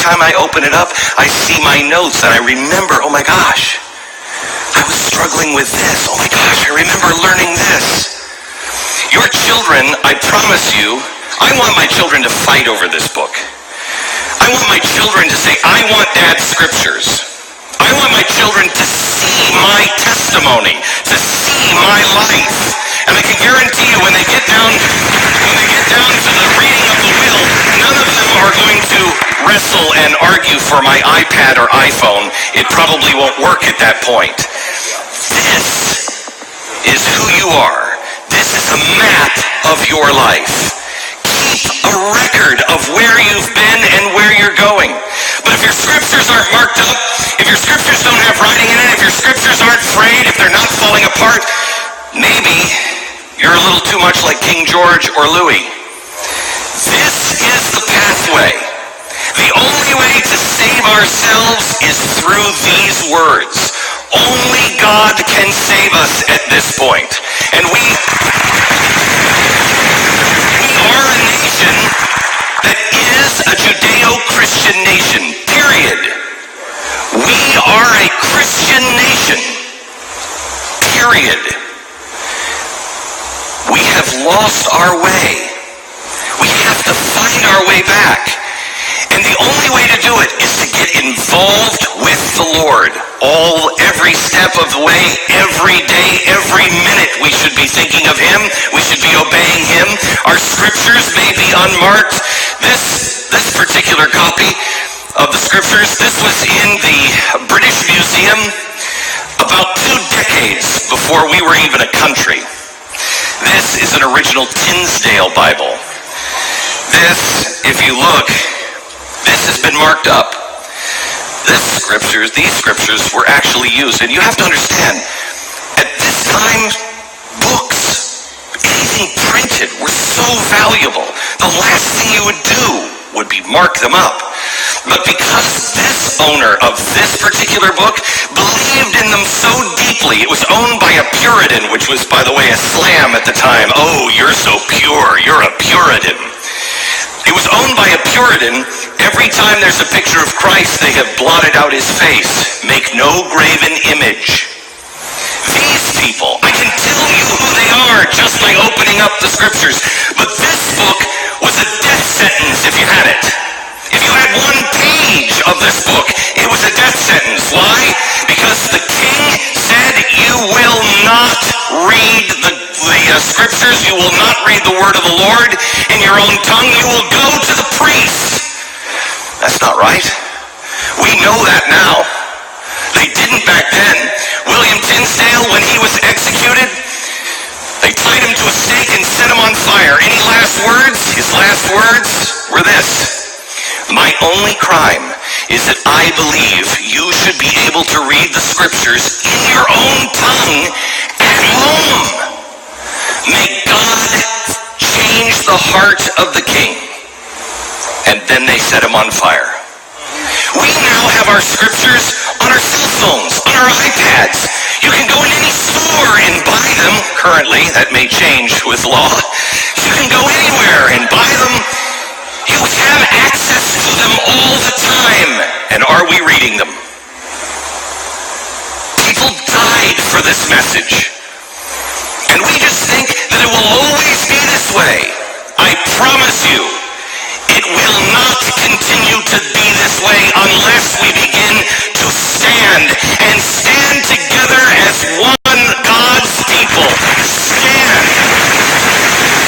time I open it up, I see my notes and I remember, oh my gosh, I was struggling with this. Oh my gosh, I remember learning this. Your children, I promise you, I want my children to fight over this book. I want my children to say, I want Dad's scriptures. I want my children to see my testimony, to see my life. And I can guarantee you when they get down to the reading of the will, none of them are going to wrestle and argue for my iPad or iPhone. It probably won't work at that point. This is who you are. This is a map of your life. Keep a record of where you've been and where you're going. But if your scriptures aren't marked up, if your scriptures don't have writing in it, if your scriptures aren't frayed, if they're not falling apart, maybe you're a little too much like King George or Louis. This is the pathway. The only way to save ourselves is through these words. Only God can save us at this point. And we are a nation that is a Judeo-Christian nation, period. We are a Christian nation, period. We have lost our way. We have to find our way back. And the only way to do it is to get involved with the Lord. Every step of the way, every day, every minute, we should be thinking of Him. We should be obeying Him. Our scriptures may be unmarked. This particular copy of the scriptures, this was in the British Museum about 2 decades before we were even a country. This is an original Tinsdale Bible. This, if you look, this has been marked up. These scriptures were actually used. And you have to understand, at this time, books, anything printed, were so valuable. The last thing you would do would be mark them up. But because this owner of this particular book believed in them so deeply, it was owned by a Puritan, which was, by the way, a slam at the time. Oh, you're so pure. You're a Puritan. It was owned by a Puritan. Every time there's a picture of Christ, they have blotted out his face. Make no graven image. These people, I can tell you who they are just by opening up the scriptures. But this book was a death sentence if you had it. If you had 1 page of this book, it was a death sentence. Why? Because the king said you will not read the scriptures, you will not read the word of the Lord in your own tongue, you will go to the priest. That's not right. We know that now. They didn't back then. William Tinsdale, when he was executed, they tied him to a stake and set him on fire. Any last words? His last words were this: my only crime is that I believe you should be able to read the scriptures in your own tongue at home. May God change the heart of the king. And then they set him on fire. We now have our scriptures on our cell phones, on our iPads. You can go in any store and buy them. Currently, that may change with law. You can go anywhere and buy them. You have access to them all the time. And are we reading them? People died for this message. And we just think that it will always be this way.